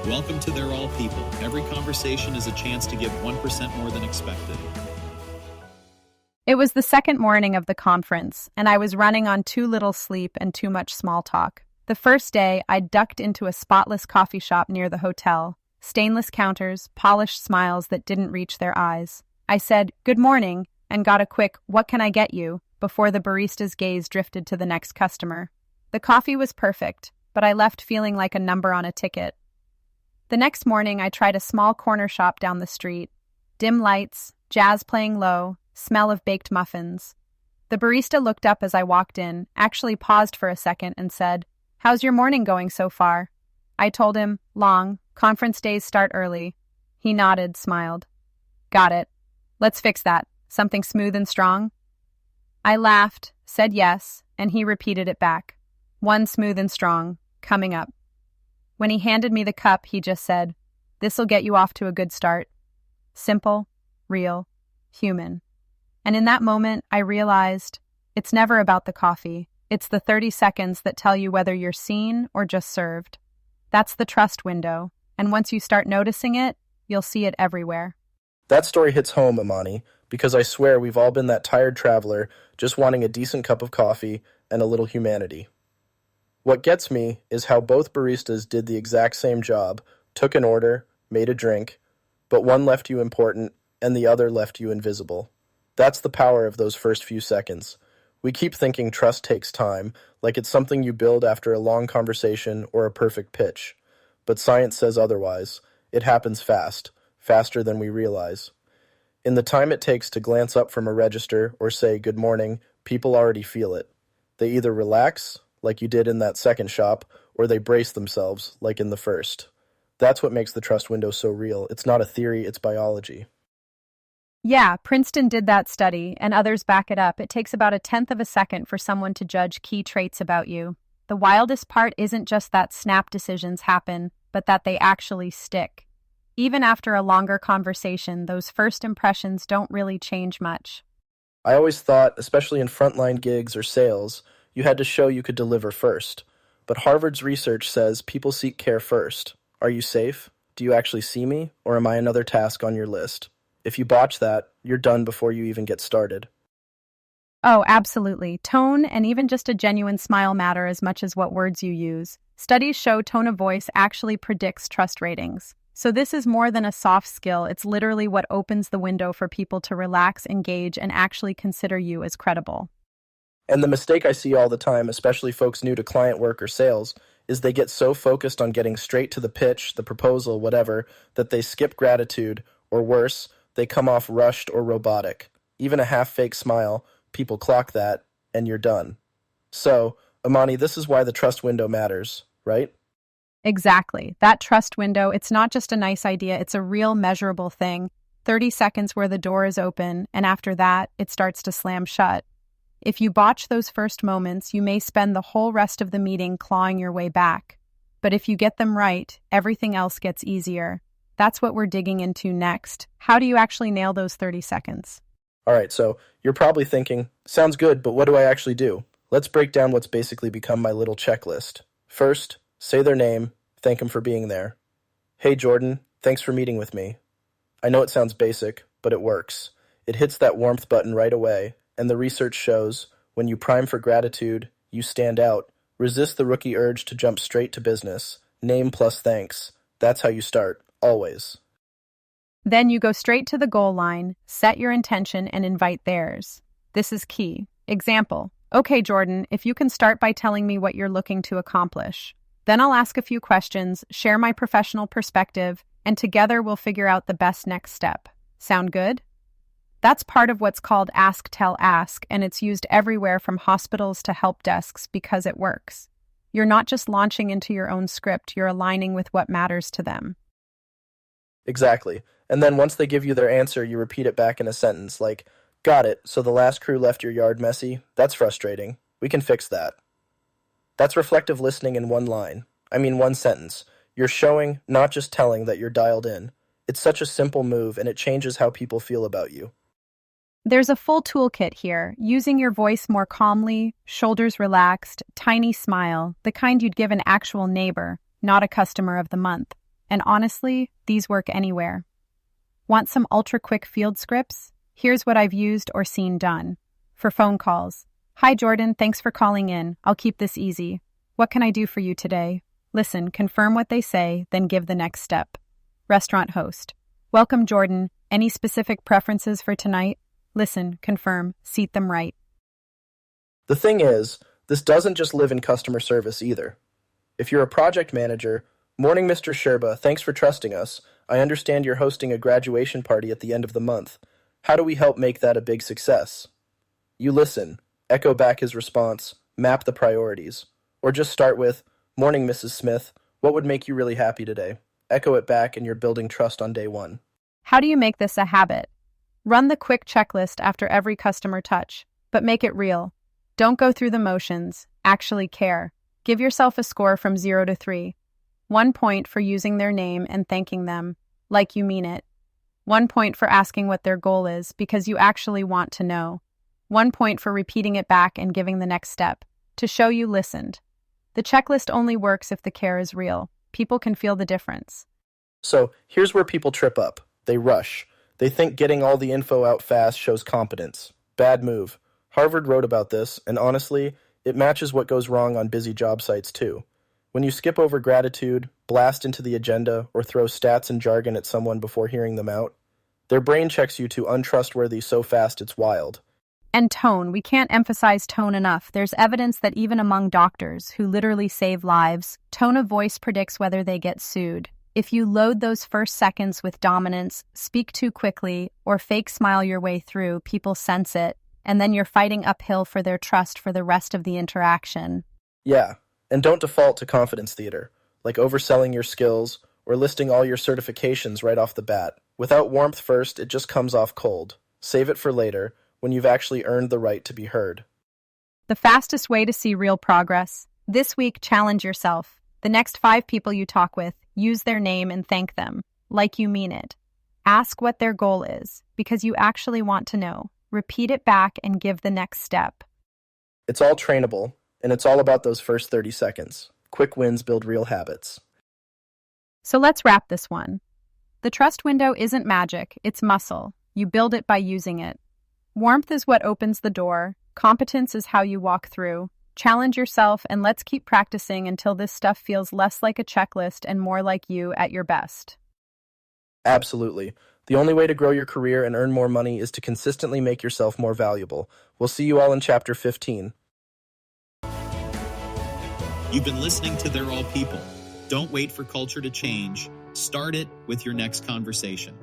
Welcome to They're All People. Every conversation is a chance to give 1% more than expected. It was the second morning of the conference, and I was running on too little sleep and too much small talk. The first day, I ducked into a spotless coffee shop near the hotel. Stainless counters, polished smiles that didn't reach their eyes. I said, "Good morning," and got a quick, "What can I get you?" before the barista's gaze drifted to the next customer. The coffee was perfect, but I left feeling like a number on a ticket. The next morning, I tried a small corner shop down the street. Dim lights, jazz playing low, smell of baked muffins. The barista looked up as I walked in, actually paused for a second and said, "How's your morning going so far?" I told him, "Long, conference days start early." He nodded, smiled. "Got it. Let's fix that. Something smooth and strong?" I laughed, said yes, and he repeated it back. "One smooth and strong, coming up." When he handed me the cup, he just said, "This'll get you off to a good start." Simple, real, human. And in that moment, I realized it's never about the coffee. It's the 30 seconds that tell you whether you're seen or just served. That's the trust window, and once you start noticing it, you'll see it everywhere. That story hits home, Amani, because I swear we've all been that tired traveler just wanting a decent cup of coffee and a little humanity. What gets me is how both baristas did the exact same job, took an order, made a drink, but one left you important and the other left you invisible. That's the power of those first few seconds. We keep thinking trust takes time, like it's something you build after a long conversation or a perfect pitch. But science says otherwise. It happens fast, faster than we realize. In the time it takes to glance up from a register or say good morning, people already feel it. They either relax, like you did in that second shop, or they brace themselves, like in the first. That's what makes the trust window so real. It's not a theory, it's biology. Yeah, Princeton did that study, and others back it up. It takes about 1/10 of a second for someone to judge key traits about you. The wildest part isn't just that snap decisions happen, but that they actually stick. Even after a longer conversation, those first impressions don't really change much. I always thought, especially in frontline gigs or sales, you had to show you could deliver first. But Harvard's research says people seek care first. Are you safe? Do you actually see me? Or am I another task on your list? If you botch that, you're done before you even get started. Oh, absolutely. Tone and even just a genuine smile matter as much as what words you use. Studies show tone of voice actually predicts trust ratings. So this is more than a soft skill. It's literally what opens the window for people to relax, engage, and actually consider you as credible. And the mistake I see all the time, especially folks new to client work or sales, is they get so focused on getting straight to the pitch, the proposal, whatever, that they skip gratitude, or worse, they come off rushed or robotic. Even a half-fake smile, people clock that, and you're done. So, Amani, this is why the trust window matters, right? Exactly. That trust window, it's not just a nice idea, it's a real measurable thing. 30 seconds where the door is open, and after that, it starts to slam shut. If you botch those first moments, you may spend the whole rest of the meeting clawing your way back. But if you get them right, everything else gets easier. That's what we're digging into next. How do you actually nail those 30 seconds? All right, so you're probably thinking, sounds good, but what do I actually do? Let's break down what's basically become my little checklist. First, say their name, thank them for being there. "Hey Jordan, thanks for meeting with me." I know it sounds basic, but it works. It hits that warmth button right away, and the research shows when you prime for gratitude, you stand out. Resist the rookie urge to jump straight to business. Name plus thanks. That's how you start, always. Then you go straight to the goal line, set your intention, and invite theirs. This is key. Example, "Okay, Jordan, if you can start by telling me what you're looking to accomplish. Then I'll ask a few questions, share my professional perspective, and together we'll figure out the best next step. Sound good?" That's part of what's called ask, tell, ask, and it's used everywhere from hospitals to help desks because it works. You're not just launching into your own script, you're aligning with what matters to them. Exactly. And then once they give you their answer, you repeat it back in a sentence like, "Got it, so the last crew left your yard messy? That's frustrating. We can fix that." That's reflective listening in one line. One sentence. You're showing, not just telling, that you're dialed in. It's such a simple move, and it changes how people feel about you. There's a full toolkit here, using your voice more calmly, shoulders relaxed, tiny smile, the kind you'd give an actual neighbor, not a customer of the month. And honestly, these work anywhere. Want some ultra-quick field scripts? Here's what I've used or seen done. For phone calls. Hi Jordan, thanks for calling in. I'll keep this easy. What can I do for you today? Listen, confirm what they say, then give the next step. Restaurant host. Welcome Jordan. Any specific preferences for tonight? Listen, confirm, seat them right. The thing is, this doesn't just live in customer service either. If you're a project manager, morning Mr. Sherba, thanks for trusting us. I understand you're hosting a graduation party at the end of the month. How do we help make that a big success? You listen, echo back his response, map the priorities. Or just start with, morning Mrs. Smith, what would make you really happy today? Echo it back and you're building trust on day one. How do you make this a habit? Run the quick checklist after every customer touch, but make it real. Don't go through the motions, actually care. Give yourself a score from 0 to 3. 1 point for using their name and thanking them, like you mean it. 1 point for asking what their goal is because you actually want to know. 1 point for repeating it back and giving the next step, to show you listened. The checklist only works if the care is real. People can feel the difference. So, here's where people trip up. They rush. They think getting all the info out fast shows competence. Bad move. Harvard wrote about this, and honestly, it matches what goes wrong on busy job sites too. When you skip over gratitude, blast into the agenda, or throw stats and jargon at someone before hearing them out, their brain checks you to untrustworthy so fast it's wild. And tone. We can't emphasize tone enough. There's evidence that even among doctors, who literally save lives, tone of voice predicts whether they get sued. If you load those first seconds with dominance, speak too quickly, or fake smile your way through, people sense it, and then you're fighting uphill for their trust for the rest of the interaction. Yeah, and don't default to confidence theater, like overselling your skills or listing all your certifications right off the bat. Without warmth first, it just comes off cold. Save it for later, when you've actually earned the right to be heard. The fastest way to see real progress. This week, challenge yourself. The next 5 people you talk with, use their name and thank them, like you mean it. Ask what their goal is, because you actually want to know. Repeat it back and give the next step. It's all trainable, and it's all about those first 30 seconds. Quick wins build real habits. So let's wrap this one. The trust window isn't magic, it's muscle. You build it by using it. Warmth is what opens the door. Competence is how you walk through. Challenge yourself and let's keep practicing until this stuff feels less like a checklist and more like you at your best. Absolutely. The only way to grow your career and earn more money is to consistently make yourself more valuable. We'll see you all in Chapter 15. You've been listening to They're All People. Don't wait for culture to change. Start it with your next conversation.